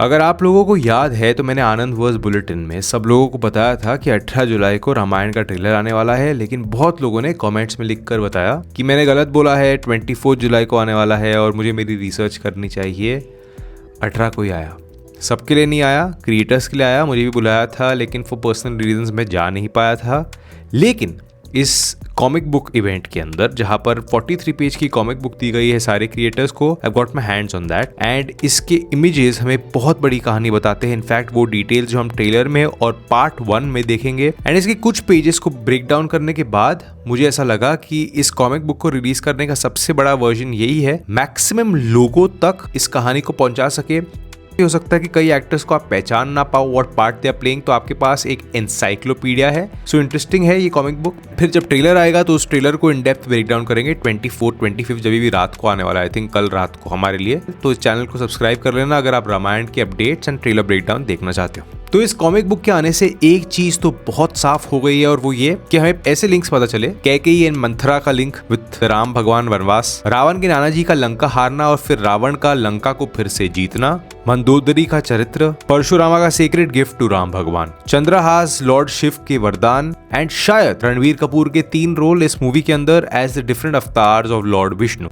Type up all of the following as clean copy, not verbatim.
अगर आप लोगों को याद है तो मैंने आनंद वर्स बुलेटिन में सब लोगों को बताया था कि 18 जुलाई को रामायण का ट्रेलर आने वाला है, लेकिन बहुत लोगों ने कमेंट्स में लिखकर बताया कि मैंने गलत बोला है, 24 जुलाई को आने वाला है और मुझे मेरी रिसर्च करनी चाहिए। 18 को ही आया, सबके लिए नहीं आया, क्रिएटर्स के लिए आया, मुझे भी बुलाया था लेकिन फॉर पर्सनल रीजंस मैं जा नहीं पाया था। लेकिन इस कॉमिक बुक इवेंट के अंदर जहां पर 43 पेज की कॉमिक बुक दी गई है सारे क्रिएटर्स को, I got my hands on that and इसके इमेजेस हमें बहुत बड़ी कहानी बताते हैं। इनफैक्ट वो डिटेल्स जो हम ट्रेलर में और पार्ट 1 में देखेंगे एंड इसके कुछ पेजेस को ब्रेक डाउन करने के बाद मुझे ऐसा लगा कि इस कॉमिक बुक को रिलीज करने का सबसे बड़ा वर्जन यही है, मैक्सिमम लोगों तक इस कहानी को पहुंचा सके। हो सकता है कि कई एक्टर्स को आप पहचान ना पाओ what part they are playing, तो आपके पास एक एनसाइक्लोपीडिया है। सो इंटरेस्टिंग है ये कॉमिक बुक। फिर जब ट्रेलर आएगा तो उस ट्रेलर को इन डेप्थ ब्रेक डाउन करेंगे 25 जब भी रात को आने वाला है, आई थिंक कल रात को हमारे लिए। तो इस चैनल को सब्सक्राइब कर लेना अगर आप रामायण के updates and trailer breakdown देखना चाहते हो। तो इस कॉमिक बुक के आने से एक चीज तो बहुत साफ हो गई है और वो ये कि हमें ऐसे लिंक्स पता चले, कैकेयी एंड मंथरा का लिंक विद राम भगवान वनवास, रावण के नाना जी का लंका हारना और फिर रावण का लंका को फिर से जीतना, मंदोदरी का चरित्र, परशुरामा का सीक्रेट गिफ्ट टू राम भगवान, चंद्रहास लॉर्ड शिव के वरदान एंड शायद रणवीर कपूर के 3 रोल इस मूवी के अंदर as the different avatars of lord Vishnu.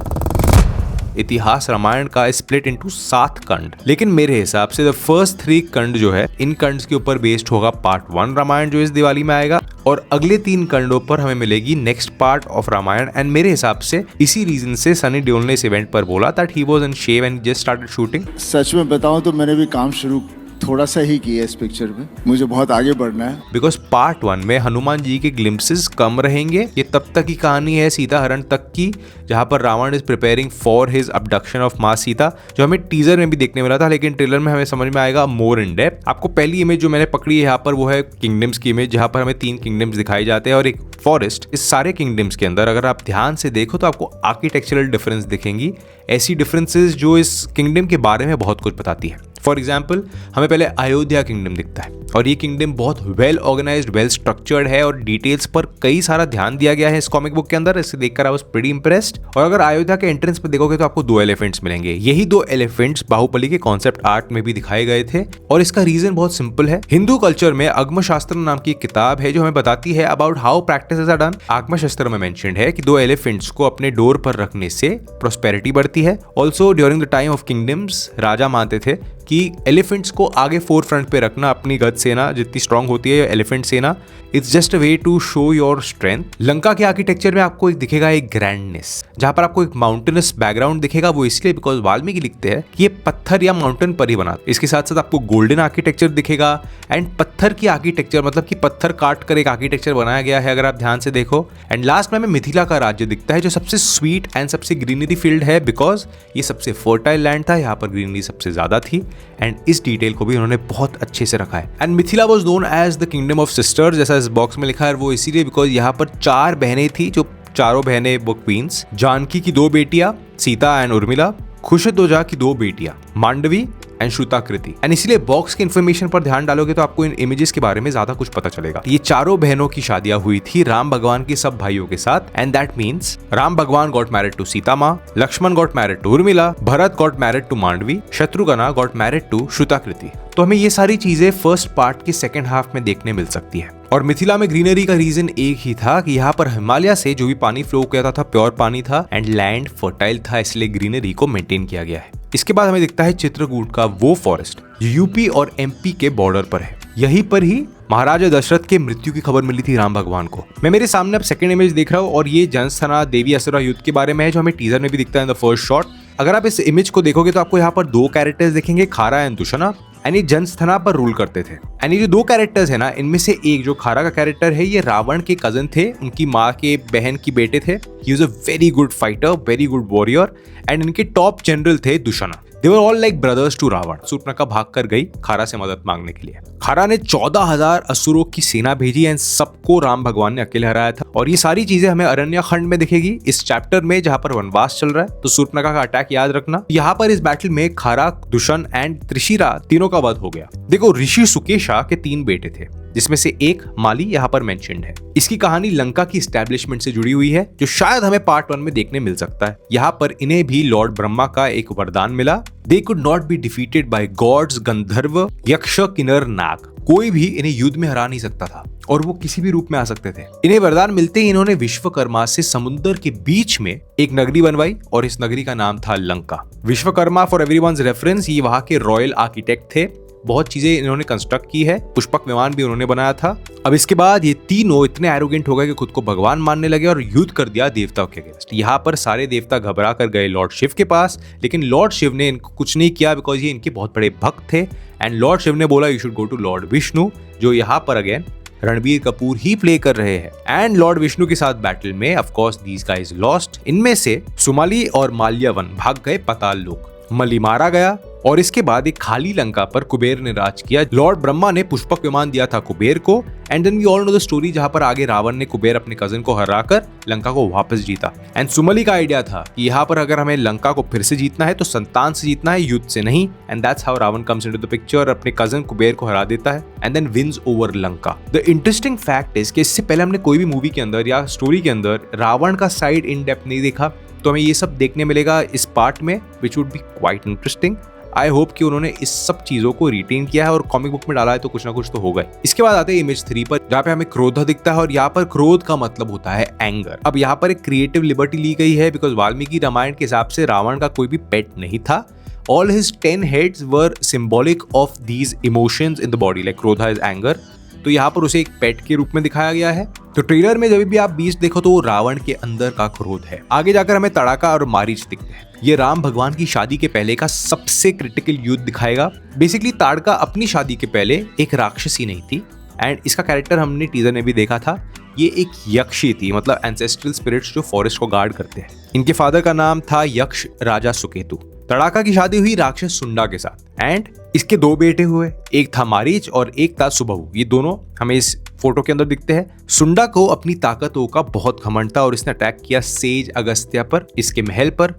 इतिहास रामायण का स्प्लिट इनटू 7 खंड, लेकिन मेरे हिसाब से द फर्स्ट 3 खंड जो है इन खंड्स के ऊपर बेस्ड होगा पार्ट 1 रामायण जो इस दिवाली में आएगा, और अगले 3 खंडों पर हमें मिलेगी next part of Ramayan. And मेरे हिसाब से इसी रीजन से सनी देओल ने इस इवेंट पर बोला that he was in shave and just started shooting. सच में बताऊं तो मैंने भी काम शुरू थोड़ा सा ही किया इस पिक्चर में, मुझे बहुत आगे बढ़ना है। बिकॉज पार्ट 1 में हनुमान जी के ग्लिम्पसेस कम रहेंगे। ये तब तक की कहानी है सीता हरण तक की, जहां पर Ravan is preparing for his abduction of माँ सीता, जो हमें टीजर में भी देखने मिला था, लेकिन ट्रेलर में हमें समझ में आएगा मोर इन डेप्थ। आपको पहली इमेज जो मैंने पकड़ी है यहाँ पर वो है किंगडम्स की इमेज, जहां पर हमें 3 किंगडम्स दिखाई जाते हैं और एक फॉरेस्ट। इस सारे किंगडम्स के अंदर अगर आप ध्यान से देखो तो आपको आर्किटेक्चरल डिफरेंस दिखेंगी, ऐसी डिफरेंसेस जो इस किंगडम के बारे में बहुत कुछ बताती है। फॉर एग्जाम्पल हमें पहले अयोध्या किंगडम दिखता है और ये किंगडम बहुत वेल ऑर्गेनाइज्ड, वेल स्ट्रक्चर्ड है और डिटेल्स पर कई सारा ध्यान दिया गया है इस कॉमिक बुक के अंदर। इसे देखकर आई वाज प्रीटी इंप्रेस्ड। और अगर अयोध्या के एंट्रेंस पे देखोगे तो आपको 2 एलिफेंट्स मिलेंगे। यही 2 एलिफेंट्स बाहुबली के कॉन्सेप्ट आर्ट में भी दिखाए गए थे और इसका रीजन बहुत सिंपल है। हिंदू कल्चर में अग्मशास्त्र नाम की एक किताब है जो हमें बताती है about how practices are done. Agamashastra में मेंशन्ड है कि 2 एलिफेंट्स को अपने डोर पर रखने से प्रोस्पेरिटी बढ़ती है। Also during the time of kingdoms राजा मानते थे कि एलिफेंट्स को आगे फोर फ्रंट पे रखना, अपनी गज सेना जितनी स्ट्रांग होती है एलिफेंट सेना, it's just a way to show your strength. Lanka के आर्किटेक्चर में आपको एक दिखेगा एक ग्रैंडनेस, जहां पर आपको एक माउंटेनस बैकग्राउंड दिखेगा। वो इसलिए बिकॉज वाल्मीकि लिखते हैं कि ये पत्थर या माउंटेन पर ही बना। इसके साथ साथ आपको गोल्डन आर्किटेक्चर दिखेगा एंड पत्थर की आर्किटेक्चर, मतलब कि पत्थर काट कर एक आर्किटेक्चर बनाया गया है अगर आप ध्यान से देखो। एंड लास्ट में हमें मिथिला का राज्य दिखता है जो सबसे स्वीट एंड सबसे ग्रीनरी फील्ड है, बिकॉज ये सबसे फर्टाइल लैंड था, यहाँ पर ग्रीनरी सबसे ज्यादा थी। एंड इस डिटेल को भी उन्होंने बहुत अच्छे से रखा है। And Mithila was known as the kingdom of sisters, जैसा इस बॉक्स में लिखा है, वो इसीलिए बिकॉज यहाँ पर 4 बहनें थी, जो चारों बहनें वो क्वींस, जानकी की 2 बेटियां सीता एंड उर्मिला, कुशध्वजा की 2 बेटियां मांडवी एंड श्रुताकृति। एंड इसीलिए बॉक्स की इन्फॉर्मेशन पर ध्यान डालोगे तो आपको इन इमेजेस के बारे में ज्यादा कुछ पता चलेगा। ये चारों बहनों की शादियां हुई थी राम भगवान के सब भाइयों के साथ, एंड दैट मीन्स राम भगवान गॉट मैरिड टू सीता माँ, Lakshman got married to Urmila, Bharat got married to Mandavi, Shatrughna got married to Shrutakirti. तो हमें ये सारी चीजें फर्स्ट पार्ट के सेकंड हाफ में देखने मिल सकती है। और मिथिला में ग्रीनरी का रीजन एक ही था कि यहाँ पर हिमालय से जो भी पानी फ्लो किया था प्योर पानी था एंड लैंड फर्टाइल था, इसलिए ग्रीनरी को मेंटेन किया गया है। इसके बाद हमें दिखता है चित्रकूट का वो फॉरेस्ट यूपी और एमपी के बॉर्डर पर है। यहीं पर ही महाराजा दशरथ के मृत्यु की खबर मिली थी राम भगवान को। मैं मेरे सामने अब सेकंड इमेज देख रहा हूँ और ये जनस्थना देवी असुरा युद्ध के बारे में है, जो हमें टीजर में भी दिखता है इन द फर्स्ट शॉट। अगर आप इस इमेज को देखोगे तो आपको यहाँ पर 2 कैरेक्टर्स दिखेंगे, खारा एंड दुशना, एंड ये जनस्थना पर रूल करते थे। एंड ये जो 2 कैरेक्टर्स है ना, इनमें से एक जो खारा का कैरेक्टर है, ये रावण के कजन थे, उनकी माँ के बहन की बेटे थे। He was a very good fighter, very good warrior, and इनके टॉप जनरल थे दुशना। They were all like brothers to Ravan. Shurpanakha भाग कर गई खारा से मदद मांगने के लिए। खारा ने 14,000 असुरों की सेना भेजी एंड सबको राम भगवान ने अकेले हराया था। और ये सारी चीजें हमें अरण्य खंड में दिखेगी इस चैप्टर में, जहां पर वनवास चल रहा है। तो शूर्पणखा का अटैक याद रखना। यहाँ पर इस बैटल में खारा, दुष्यंत एंड त्रिशिरा तीनों का वध हो गया। देखो, ऋषि सुकेशा के 3 बेटे थे, जिसमें से एक माली यहाँ पर मेंशन्ड है। इसकी कहानी लंका की एस्टैब्लिशमेंट से जुड़ी हुई है, जो शायद हमें पार्ट 1 में देखने मिल सकता है। यहाँ पर इन्हें भी लॉर्ड ब्रह्मा का एक वरदान मिला, they could not be defeated by gods, गंधर्व, यक्ष, किन्नर, नाग। कोई भी इन्हें युद्ध में हरा नहीं सकता था और वो किसी भी रूप में आ सकते थे। इन्हें वरदान मिलते ही इन्होंने विश्वकर्मा से समुद्र के बीच में एक नगरी बनवाई और इस नगरी का नाम था Lanka. Vishwakarma, for everyone's reference, ये वहां के रॉयल आर्किटेक्ट थे। बहुत चीजें इन्होंने कंस्ट्रक्ट की है, पुष्पक विमान भी उन्होंने बनाया था। अब इसके बाद ये तीनों इतने एरोगेंट हो गए कि खुद को भगवान मानने लगे और युद्ध कर दिया देवताओं के अगेंस्ट। यहाँ पर सारे देवता घबरा कर गए लॉर्ड शिव के पास, लेकिन लॉर्ड शिव ने इनको कुछ नहीं किया बिकॉज ये इनके बहुत बड़े भक्त थे। एंड लॉर्ड शिव ने बोला you should go to lord Vishnu, जो यहाँ पर अगेन रणबीर कपूर ही प्ले कर रहे हैं। एंड लॉर्ड विष्णु के साथ बैटल में of course these guys lost. इनमें से सुमाली और माल्यावन भाग गए पाताल लोक, मली मारा गया और इसके बाद एक खाली लंका पर कुबेर ने राज किया। लॉर्ड ब्रह्मा ने पुष्पक विमान दिया था कुबेर को। And then we all know the story, जहां पर आगे रावण ने कुबेर अपने कजन को हराकर लंका को वापस जीता। एंड सुमली का आइडिया था कि यहाँ पर अगर हमें लंका को फिर से जीतना है तो संतान से जीतना है, युद्ध से नहीं। And that's how Ravan comes into the picture, अपने कजन कुबेर को हरा देता है and then wins over Lanka. The interesting fact is कि इससे पहले हमने कोई भी मूवी के अंदर या स्टोरी के अंदर रावण का साइड इन डेप्थ नहीं देखा, तो हमें ये सब देखने मिलेगा इस पार्ट में, which would be quite interesting. I hope कि उन्होंने इस सब चीजों को रिटेन किया है और कॉमिक बुक में डाला है, तो कुछ ना कुछ तो होगा। इसके बाद आते हैं इमेज 3 पर, जहाँ पे हमें क्रोध दिखता है और यहाँ पर क्रोध का मतलब होता है एंगर। अब यहाँ पर एक क्रिएटिव लिबर्टी ली गई है बिकॉज वाल्मीकि रामायण के हिसाब से रावण का कोई भी पेट नहीं था। All his 10 heads were symbolic of these emotions in the body, like krodha is anger. तो यहाँ पर उसे एक पेट के रूप में दिखाया गया है। तो ट्रेलर में जब भी आप बीस्ट देखो तो वो रावण के अंदर का क्रोध है। आगे जाकर हमें तड़ाका और मारीच दिखते हैं। ये राम भगवान की शादी के पहले का सबसे क्रिटिकल युद्ध दिखाएगा। बेसिकली ताड़का अपनी शादी के पहले एक राक्षसी नहीं थी एंड इसका कैरेक्टर हमने टीजर में भी देखा था। ये एक यक्षी थी, मतलब एंसेस्ट्रल स्पिरिट्स जो फॉरेस्ट को गार्ड करते हैं। इनके फादर का नाम था यक्ष राजा सुकेतु। तड़ाका की शादी हुई राक्षस सुंडा के साथ एंड इसके 2 बेटे हुए, एक था मारीच और एक था सुबहु। ये दोनों हमें इस फोटो के अंदर दिखते हैं। सुंडा को अपनी ताकतों का बहुत घमंड था और इसने अटैक किया सेज अगस्त्य पर, इसके महल पर।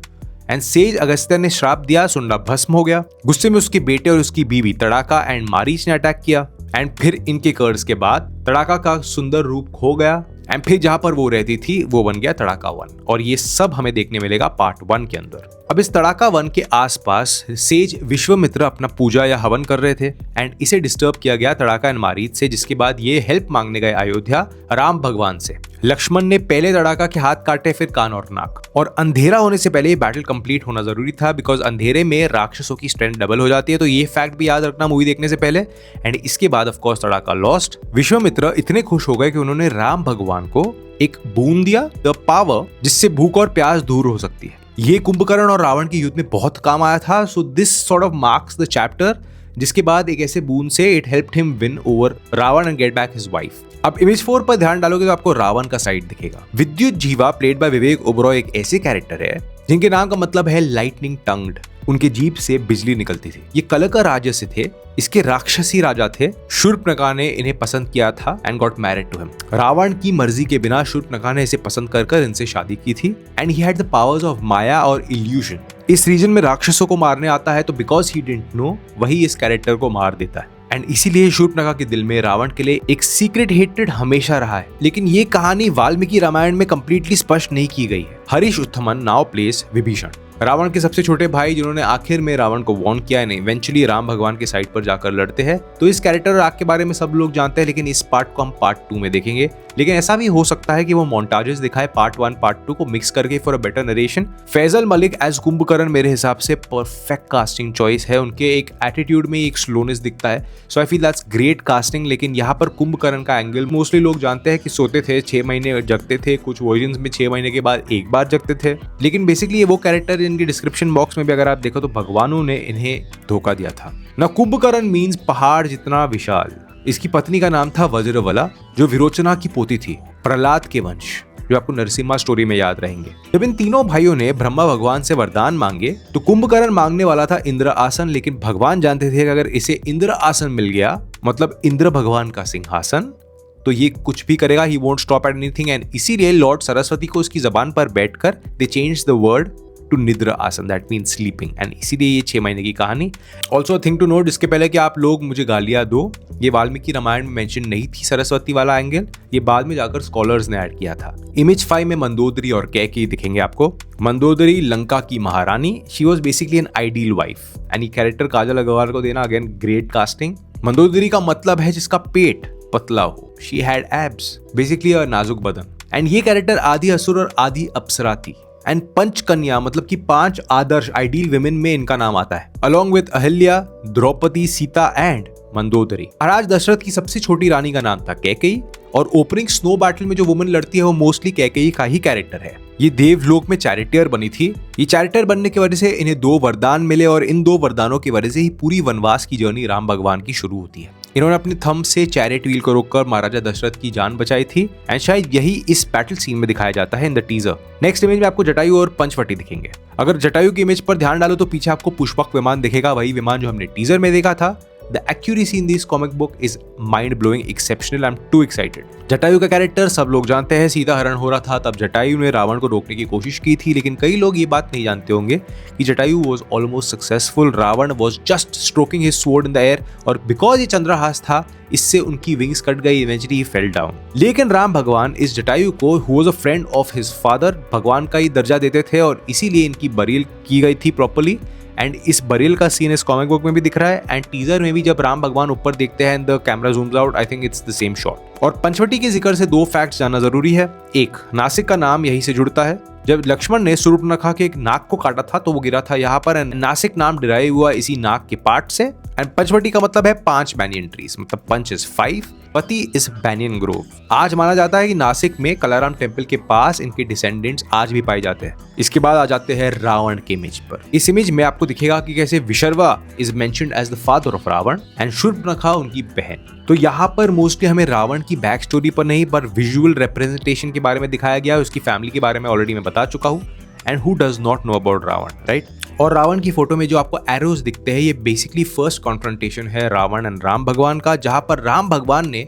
एंड सेज अगस्त्य ने श्राप दिया, सुंडा भस्म हो गया। गुस्से में उसके बेटे और उसकी बीवी तड़ाका एंड मारीच ने अटैक किया एंड फिर इनके कर्ज के बाद तड़ाका का सुंदर रूप खो गया एंड फिर जहां पर वो रहती थी वो बन गया तड़ाका 1। और ये सब हमें देखने मिलेगा पार्ट 1 के अंदर। अब इस तड़ाका 1 के आसपास सेज विश्वामित्र अपना पूजा या हवन कर रहे थे एंड इसे डिस्टर्ब किया गया तड़ाका एंड मारीच से, जिसके बाद ये हेल्प मांगने गए अयोध्या राम भगवान से। लक्ष्मण ने पहले तड़ाका के हाथ काटे, फिर कान और नाक। और अंधेरा होने से पहले ये बैटल कंप्लीट होना जरूरी था बिकॉज अंधेरे में राक्षसों की स्ट्रेंथ डबल हो जाती है। तो ये फैक्ट भी याद रखना मूवी देखने से पहले। एंड इसके बाद ऑफ कोर्स तड़ाका लॉस्ट। विश्वामित्र इतने खुश हो गए कि उन्होंने राम भगवान को एक बूंद दिया, द पावर, जिससे भूख और प्यास दूर हो सकती है। ये कुंभकर्ण और रावण के युद्ध में बहुत काम आया था। So this sort of marks the chapter, जिसके बाद एक ऐसे बूंद से it helped him win over Ravan and get back his wife. अब इमेज 4 पर ध्यान डालोगे तो आपको रावण का साइड दिखेगा। विद्युत जीवा प्लेड बाय विवेक ओबरॉय एक ऐसे कैरेक्टर है जिनके नाम का मतलब है लाइटनिंग टंग्ड। उनके जीभ से बिजली निकलती थी। ये कलका राज्य से थे। इसके राक्षसी राजा थे। शूर्पणखा ने इन्हें पसंद किया था and got married to him. Ravan की मर्जी के बिना शूर्पणखा ने इसे पसंद कर इनसे शादी की थी and he had the powers of maya और इल्यूजन। इस रीजन में राक्षसों को मारने आता है, तो बिकॉज ही डिडंट नो वही इस कैरेक्टर को मार देता है। एंड इसीलिए शूर्पणखा के दिल में रावण के लिए एक सीक्रेट हेट्रेड हमेशा रहा है। लेकिन ये कहानी वाल्मीकि रामायण में कंप्लीटली स्पष्ट नहीं की गई है। हरीश उत्थमन नाउ प्लेस विभीषण, रावण के सबसे छोटे भाई, जिन्होंने आखिर में रावण को वॉर्न किया है, इवेंचुअली राम भगवान के साइड पर जाकर लड़ते हैं। तो इस कैरेक्टर और आग के बारे में सब लोग जानते हैं, लेकिन इस पार्ट को हम पार्ट 2 में देखेंगे। लेकिन ऐसा भी हो सकता है कि वो मोन्टाजेस दिखाए पार्ट 1 पार्ट 2 को मिक्स करके for a better narration. Faisal Malik as Kumbhakarna मेरे हिसाब से परफेक्ट कास्टिंग चॉइस है। उनके एक एटीट्यूड में एक स्लोनेस दिखता है, so I feel that's great casting. लेकिन यहाँ पर कुंभकर्ण का एंगल मोस्टली लोग जानते हैं कि सोते थे, 6 महीने जगते थे, कुछ वर्जन्स में 6 महीने के बाद एक बार जगते थे। लेकिन बेसिकली ये वो कैरेक्टर जिनकी डिस्क्रिप्शन बॉक्स में भी अगर आप देखो तो भगवानों ने इन्हें धोखा दिया था ना। कुंभकर्ण मीन्स पहाड़ जितना विशाल। इसकी पत्नी का नाम था वज्रवला, जो विरोचना की पोती थी, प्रहलाद के वंश, जो आपको नरसिम्हा स्टोरी में याद रहेंगे। जब इन तीनों भाइयों ने ब्रह्मा भगवान से वरदान मांगे तो कुंभकर्ण मांगने वाला था इंद्र आसन, लेकिन भगवान जानते थे कि अगर इसे इंद्र आसन मिल गया, मतलब इंद्र भगवान का सिंहासन, तो ये कुछ भी करेगा, he won't stop at anything. And इसीलिए लॉर्ड सरस्वती को उसकी जबान पर बैठकर they change the word to nidra asan, that mean sleeping, and इसीलिए ये 6 महीने की कहानी। ऑल्सो थिंग टू नोट, इसके पहले कि आप लोग मुझे गालियां दो, ये वाल्मीकि रामायण में मेंशन नहीं थी सरस्वती वाला एंगल, ये बाद में जाकर स्कॉलर्स ने ऐड किया था। इमेज 5 में मंदोदरी और कैकेयी दिखेंगे आपको। मंदोदरी लंका की महारानी, she was basically an ideal wife, and ये कैरेक्टर काजल अग्रवाल को देना, अगेन ग्रेट कास्टिंग। मंदोदरी का मतलब है जिसका पेट पतला हो, शी हैड एब्स, बेसिकली अ नाजुक बदन। एंड ये कैरेक्टर आदि असुर और आदि अप्सरा थी। एंड पंचकन्या मतलब कि 5 आदर्श आइडियल विमेन में इनका नाम आता है, along with Ahilya, Draupadi, Sita and Mandodari. Maharaj Dasharath की सबसे छोटी रानी का नाम था कैकेयी, और ओपनिंग स्नो बैटल में जो वुमन लड़ती है वो मोस्टली कैकेयी का ही कैरेक्टर है। ये देवलोक में चैरिटियर बनी थी। ये चैरिटियर बनने की वजह से इन्हें 2 वरदान मिले, और इन 2 वरदानों की वजह से ही पूरी वनवास की जर्नी राम भगवान की शुरू होती है। इन्होंने अपने थंब से चैरिट व्हील को रोककर महाराजा दशरथ की जान बचाई थी, एंड शायद यही इस बैटल सीन में दिखाया जाता है in the teaser. Next image में आपको जटायु और पंचवटी दिखेंगे। अगर जटायु की इमेज पर ध्यान डालो तो पीछे आपको पुष्पक विमान दिखेगा, वही विमान जो हमने टीजर में देखा था। The accuracy in this comic book is mind-blowing, exceptional. I'm too excited. Jatayu का कैरेक्टर सब लोग जानते हैं, सीता हरण हो रहा था तब जटायु ने रावण को रोकने की कोशिश की थी, लेकिन कई लोग ये बात नहीं जानते होंगे कि Jatayu was almost successful. Ravan was just stroking his sword in the air, और because ये चंद्रहास था इससे उनकी विंग्स कट गई, eventually he fell down. लेकिन राम भगवान इस जटायु को who was a friend of his father भगवान का ही दर्जा देते थे, और इसीलिए इनकी बरील की गई थी प्रॉपर्ली। एंड इस बरील का सीन इस कॉमिक बुक में भी दिख रहा है, एंड टीजर में भी जब राम भगवान ऊपर देखते हैं the camera Zooms out, I think it's the same shot. और पंचवटी के जिक्र से 2 फैक्ट्स जानना जरूरी है। एक, नासिक का नाम यहीं से जुड़ता है। जब लक्ष्मण ने सूर्पनखा के एक नाक को काटा था तो वो गिरा था यहाँ पर, एंड नासिक नाम डिराइव हुआ इसी नाक के पार्ट से। एंड पंचवटी का मतलब है 5 बैनियन ट्रीज, मतलब पंच इज 5, पति इज बैनियन ग्रोव। आज माना जाता है कि नासिक में कलाराम टेम्पल के पास इनके डिसेंडेंट्स आज भी पाए जाते हैं। इसके बाद आ जाते हैं रावण के इमेज पर। इस इमेज में आपको दिखेगा कि कैसे Vishrava is mentioned as the father of Ravan and Shurpanakha उनकी बहन। तो यहाँ पर मोस्टली हमें रावण की बैक स्टोरी पर नहीं पर विजुअल रिप्रेजेंटेशन के बारे में दिखाया गया है। उसकी फैमिली के बारे में ऑलरेडी मैं बता चुका हूँ, and who does not know about Ravan, right. और रावण की फोटो में जो आपको एरोज दिखते हैं ये बेसिकली फर्स्ट कॉन्फ्रंटेशन है रावण एंड राम भगवान का, जहां पर राम भगवान ने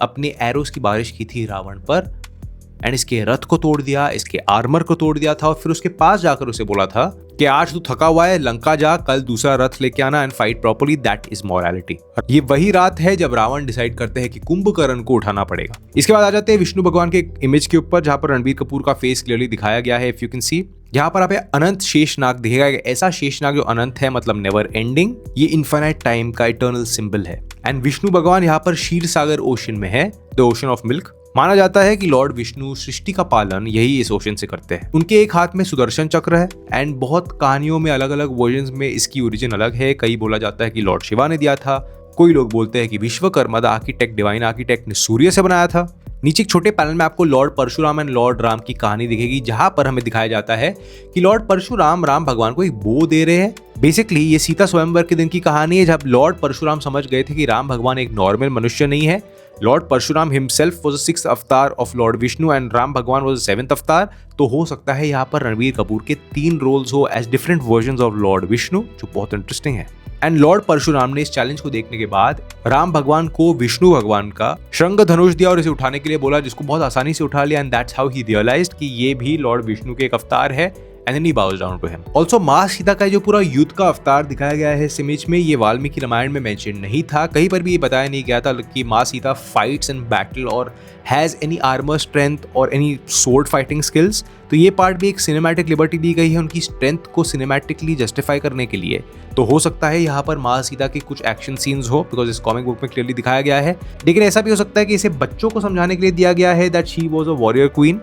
अपने एरोज की बारिश की थी रावण पर, एंड इसके रथ को तोड़ दिया, इसके आर्मर को तोड़ दिया था, और फिर उसके पास जाकर उसे बोला था कि आज तू थका हुआ है, लंका जा, कल दूसरा रथ लेके आना and fight properly, that is morality. ये वही रात है जब रावण डिसाइड करते हैं कि कुंभकर्ण को उठाना पड़ेगा। इसके बाद आ जाते हैं विष्णु भगवान के इमेज के ऊपर, जहां पर रणबीर कपूर का फेस क्लियरली दिखाया गया है, इफ यू कैन सी। यहाँ पर आप अनंत शेषनाग दिखेगा, ऐसा शेषनाग जो अनंत है, मतलब नेवर एंडिंग। ये इन्फिनाइट टाइम का इटर्नल सिंबल है। एंड विष्णु भगवान यहाँ पर क्षीर सागर ओशन में है, द ओशन ऑफ मिल्क। माना जाता है कि लॉर्ड विष्णु सृष्टि का पालन यही इस ओशन से करते हैं। उनके एक हाथ में सुदर्शन चक्र है, एंड बहुत कहानियों में अलग अलग वर्जन्स में इसकी ओरिजिन अलग है। कई बोला जाता है कि लॉर्ड शिवा ने दिया था, कोई लोग बोलते हैं कि Vishwakarma the architect, divine architect ने सूर्य से बनाया था। नीचे एक छोटे पैनल में आपको lord Parshuram and lord Ram की कहानी दिखेगी, जहां पर हमें दिखाया जाता है कि लॉर्ड परशुराम राम भगवान को एक बो दे रहे हैं। बेसिकली ये सीता स्वयंवर के दिन की कहानी है, जब लॉर्ड परशुराम समझ गए थे कि राम भगवान एक नॉर्मल मनुष्य नहीं है। Lord Parshuram himself was the 6th avatar of lord Vishnu and Ram bhagwan was the 7th अवतार। तो हो सकता है यहाँ पर रणबीर कपूर के 3 रोल्स हो as different versions of lord Vishnu, जो बहुत इंटरेस्टिंग है। एंड लॉर्ड परशुराम ने इस चैलेंज को देखने के बाद राम भगवान को विष्णु भगवान का शृंग धनुष दिया और इसे उठाने के लिए बोला, जिसको बहुत आसानी से उठा लिया, and that's how he realised कि ये भी लॉर्ड विष्णु के एक अवतार है, and then he bows down to him. Also माँ सीता का जो पूरा युद्ध का अवतार दिखाया गया है इस इमेज में, ये वाल्मीकि रामायण में मेंशन नहीं था, कहीं पर भी ये बताया नहीं गया था कि माँ सीता फाइट्स इन बैटल और हैज एनी आर्मर स्ट्रेंथ और एनी स्वॉर्ड फाइटिंग स्किल्स। तो ये पार्ट भी एक सिनेमैटिक लिबर्टी दी गई है उनकी स्ट्रेंथ को सिनेमैटिकली जस्टिफाई करने के लिए। तो हो सकता है यहाँ पर माँ सीता के कुछ एक्शन सीन्स हो, बिकॉज इस कॉमिक बुक में क्लियरली दिखाया गया है। लेकिन ऐसा भी हो सकता है कि इसे बच्चों को समझाने के लिए दिया गया है that she was a warrior queen,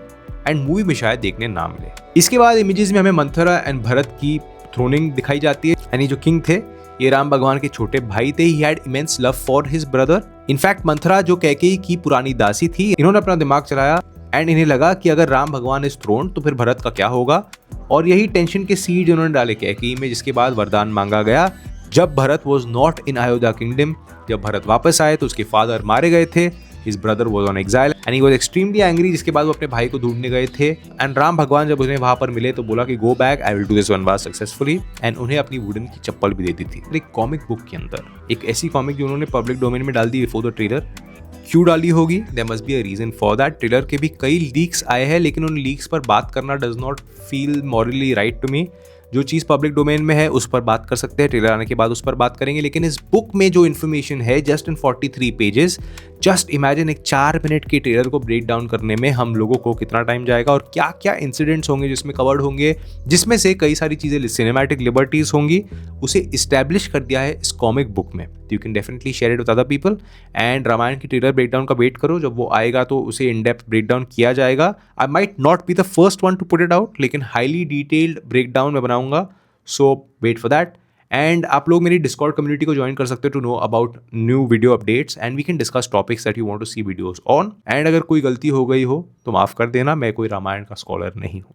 and movie में शायद देखने ना मिले। इसके बाद इमेजेस में हमें मंथरा एंड भरत की थ्रोनिंग दिखाई जाती है, यानी जो किंग थे ये राम भगवान के छोटे भाई थे। He had immense love for his brother. In fact Manthara जो कैकेयी की पुरानी दासी थी, इन्होंने अपना दिमाग चलाया एंड इन्हें लगा कि अगर राम भगवान इज थ्रोन तो फिर भरत का क्या होगा, और यही टेंशन के सीड इन्होंने डाले कैकेयी में, जिसके बाद वरदान मांगा गया। जब Bharat was not in Ayodhya kingdom, जब भरत वापस आए तो उसके फादर मारे गए थे, his brother was on exile and he was extremely angry, जिसके बाद वो अपने भाई को ढूंढने गए थे। एंड राम भगवान जब उन्हें वहां पर मिले तो बोला कि go back, I will do this वनवास सक्सेसफुली, एंड उन्हें अपनी वुडन की चप्पल भी दे दी थी। एक कॉमिक बुक के अंदर, एक ऐसी कॉमिक जो उन्होंने पब्लिक डोमेन में डाल दी बिफोर द ट्रेलर, क्यों डाली होगी, there must be a reason for that. Trailer के भी कई लीक्स आए हैं, लेकिन उन लीक्स पर बात करना does not feel morally right to me. जो चीज़ पब्लिक डोमेन में है उस पर बात कर सकते हैं, ट्रेलर आने के बाद उस पर बात करेंगे। लेकिन इस बुक में जो इन्फॉर्मेशन है just in 43 pages, just imagine एक 4 मिनट के ट्रेलर को ब्रेक डाउन करने में हम लोगों को कितना टाइम जाएगा और क्या क्या इंसिडेंट्स होंगे जिसमें कवर्ड होंगे, जिसमें से कई सारी चीज़ें सिनेमैटिक लिबर्टीज होंगी, उसे इस्टेब्लिश कर दिया है इस कॉमिक बुक में। You can definitely share it with other people and Ramayan की ट्रेलर ब्रेकडाउन का वेट करो, जब वो आएगा तो उसे इन डेप्थ ब्रेकडाउन किया जाएगा। I might not be the first one two put it out, लेकिन हाईली डिटेल्ड ब्रेकडाउन मैं बनाऊंगा, सो वेट फॉर दैट। एंड आप लोग मेरी डिस्कॉर्ड कम्युनिटी को ज्वाइन कर सकते हो to know about new video updates and we can discuss topics that you want to see videos on. And अगर कोई गलती हो गई हो तो माफ़ कर देना, मैं कोई रामायण का स्कॉलर नहीं हूँ।